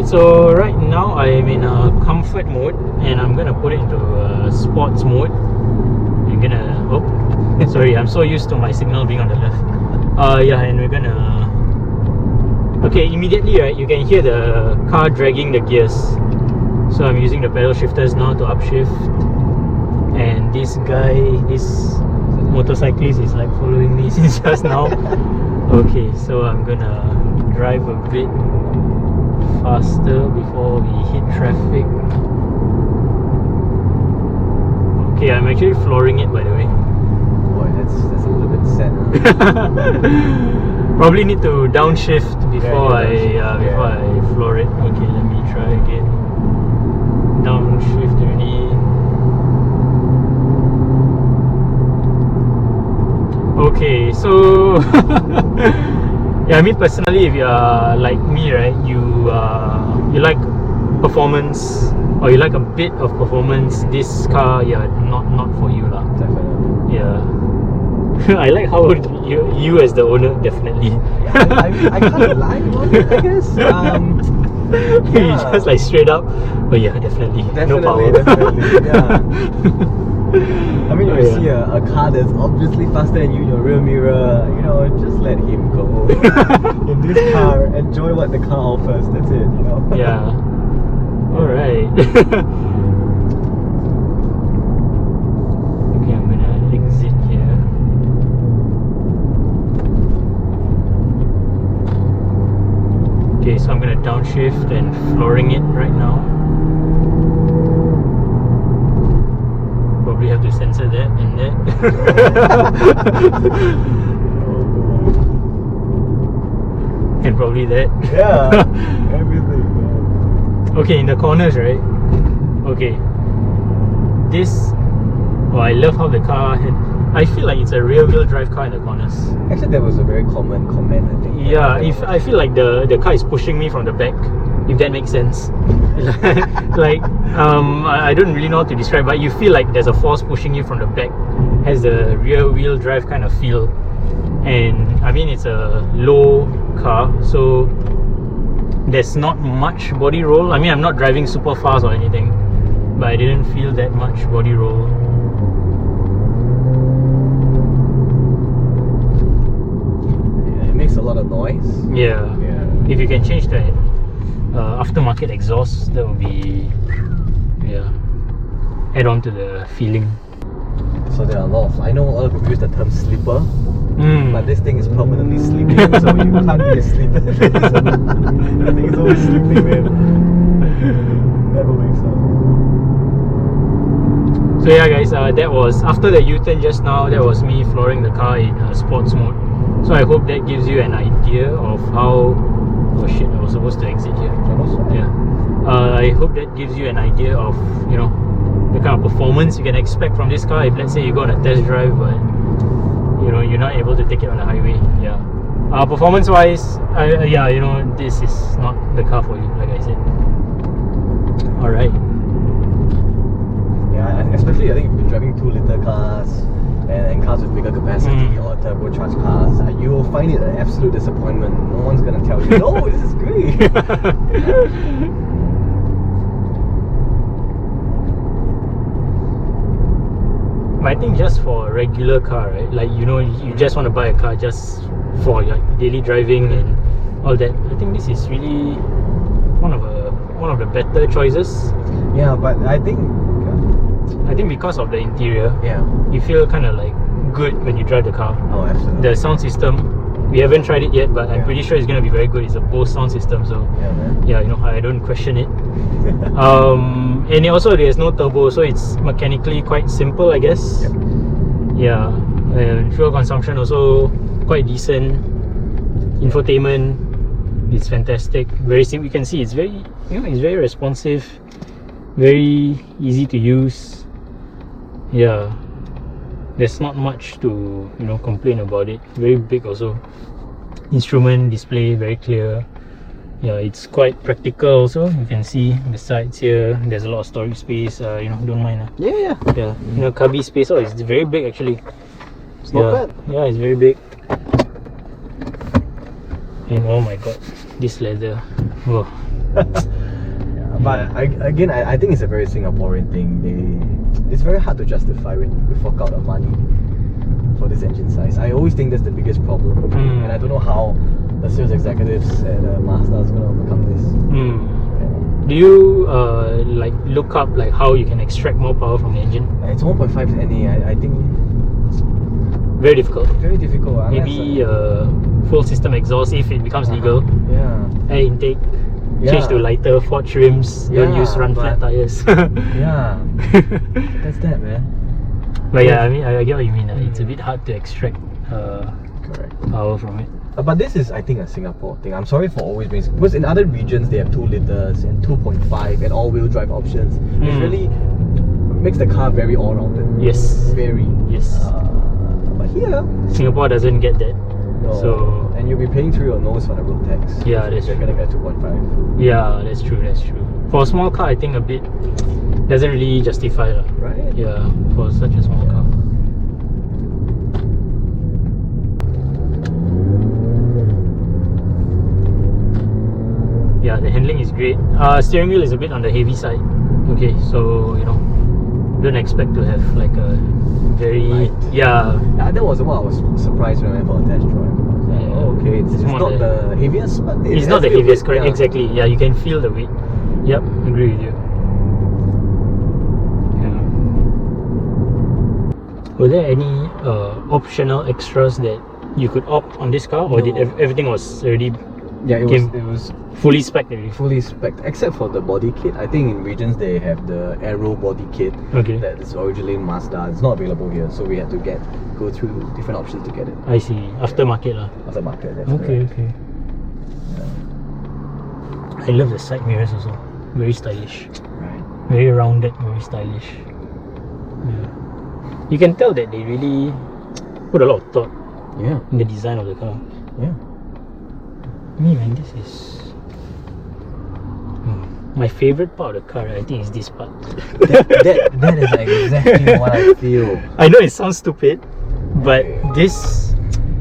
Alright, so right now I am in a comfort mode and I'm gonna put it into sports mode. I'm gonna, oh, sorry, I'm so used to my signal being on the left. Yeah, and we're gonna, okay, immediately, right, you can hear the car dragging the gears. So I'm using the pedal shifters now to upshift. And this guy, this motorcyclist is like following me since just now. Okay, so I'm gonna drive a bit faster before we hit traffic. Okay, I'm actually flooring it, by the way. Boy, that's a little bit sad. Probably need to downshift before before I floor it. Okay, let me try again. Downshift already. Okay, so yeah, I mean personally, if you are like me, right, you like performance or you like a bit of performance, this car, yeah, not for you lah. Definitely. Yeah. I like how you as the owner, definitely. Yeah, I can't lie about it, I guess. You just like straight up, but yeah, definitely no power. Definitely, yeah. I mean, you see a car that's obviously faster than you in your rear mirror, you know, just let him go. In this car, enjoy what the car offers, that's it, you know? Yeah. Alright. Okay, I'm gonna exit here. Okay, so I'm gonna downshift and flooring it right now. Probably have to censor that and that. And probably that. Yeah, everything. Yeah. Okay, in the corners, right? Okay. This, oh, I love how the car I feel like it's a rear-wheel drive car in the corners. Actually, that was a very common comment, I think. Yeah, if I feel like the car is pushing me from the back, if that makes sense. Like, I don't really know how to describe, but you feel like there's a force pushing you from the back. Has the rear-wheel drive kind of feel. And I mean, it's a low car, so there's not much body roll. I mean, I'm not driving super fast or anything, but I didn't feel that much body roll. It makes a lot of noise. Yeah. If you can change the aftermarket exhaust, that would be, yeah, add on to the feeling. So there are a lot of, I know a lot of people use the term slipper, but this thing is permanently sleeping, so you can't be a sleeper. I think it's always sleeping, man. Never wakes up. So yeah guys, that was, after the U-turn just now, that was me flooring the car in sports mode. So I hope that gives you an idea of how, oh shit, I was supposed to exit here. Yeah. I hope that gives you an idea of, you know, the kind of performance you can expect from this car if let's say you go on a test drive but you know you're not able to take it on the highway. Yeah. Performance wise, yeah, you know, this is not the car for you, like I said. Alright. Yeah, especially I think if you're driving 2-liter cars and cars with bigger capacity or turbocharged cars, you will find it an absolute disappointment. No one's gonna tell you, no, this is great. I think just for a regular car, right? Like, you know, you just want to buy a car just for like daily driving and all that. I think this is really one of the better choices. Yeah, but I think because of the interior, yeah, you feel kind of like good when you drive the car. Oh, absolutely. The sound system, we haven't tried it yet, but I'm pretty sure it's going to be very good. It's a Bose sound system, so yeah, man. Yeah, you know, I don't question it. And also there's no turbo, so it's mechanically quite simple, I guess. Yep. Yeah, and fuel consumption also quite decent. Infotainment, it's fantastic. Very simple. You can see it's very, you know, it's very responsive, very easy to use. Yeah, there's not much to, you know, complain about it. Very big also. Instrument display very clear. Yeah, it's quite practical also. You can see the sides here. There's a lot of storage space. You know, don't mind. Yeah. You know, cubby space. Oh, it's very big actually. It's not bad. Yeah, it's very big. And oh my god, this leather. Oh, But I think it's a very Singaporean thing. It's very hard to justify when you fork out the money for this engine size. I always think that's the biggest problem, and I don't know how the sales executives at Mazda is going to overcome this. Do you like look up like how you can extract more power from the engine? It's 1.5 NA. I think very difficult. Very difficult. Maybe full system exhaust if it becomes legal. Yeah. Air intake. Change to lighter forged rims. Don't use run flat tires. Yeah. That's that, man. But yeah, I mean, I get what you mean. It's a bit hard to extract power from it. But this is, I think, a Singapore thing. I'm sorry for always being, because in other regions they have 2 liters and 2.5 and all-wheel drive options. It really makes the car very all-rounded. Yes. Very. Yes. But here, Singapore doesn't get that. No. So and you'll be paying through your nose for the road tax. Yeah, that's true. You're gonna get 2.5. Yeah, that's true. That's true. For a small car, I think a bit doesn't really justify, right? Yeah, for such a small car. Yeah, the handling is great. Steering wheel is a bit on the heavy side. Okay, so you know, don't expect to have like a very yeah. That was what I was surprised when I went for a test drive. Oh, okay, it's not the heaviest, but it's not the heaviest, correct? Exactly. Yeah, you can feel the weight. Yep, agree with you. Yeah. Were there any optional extras that you could opt on this car, or did everything was already? Yeah, it was fully spec'd already. Fully spec'd, except for the body kit. I think in regions they have the Aero body kit. Okay. That is originally Mazda. It's not available here, so we had to go through different options to get it. I see. Aftermarket lah. Aftermarket. That's okay. correct. Okay. I love the side mirrors also. Very stylish. Right. Very rounded. Very stylish. Yeah. You can tell that they really put a lot of thought. Yeah. In the design of the car. Yeah. Me, man, this is my favorite part of the car. I think is this part. that is exactly what I feel. I know it sounds stupid, but this,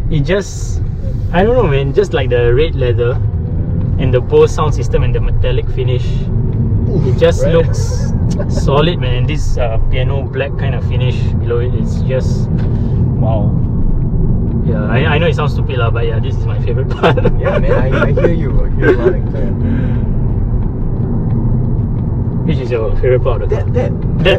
it just, I don't know, man. Just like the red leather and the Bose sound system and the metallic finish, it just looks solid, man. And this piano black kind of finish below it, it's just wow. Yeah, I know it sounds stupid lah, but yeah, this is my favorite part. Yeah, man, I hear you. I hear you loud and clear. Which is your favorite part of the car? That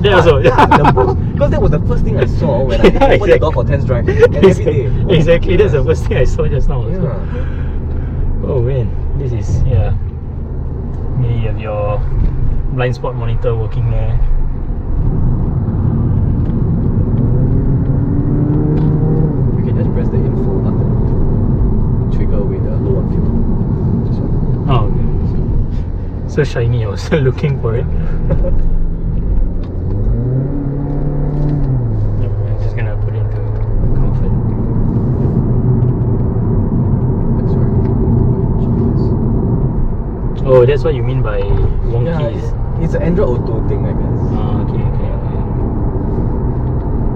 part, also. Yeah, the most, because that was the first thing I saw when I opened the door for test drive. And every day. Exactly, that's the first thing I saw just now. Yeah. Oh man, this is you have your blind spot monitor working there. Press the info button, trigger with the low on fuel. Oh, okay. So shiny, I was looking for it. I'm just gonna put it into comfort. Oh, that's what you mean by wonky. Yeah, it's an Android Auto thing, I guess. Oh, okay.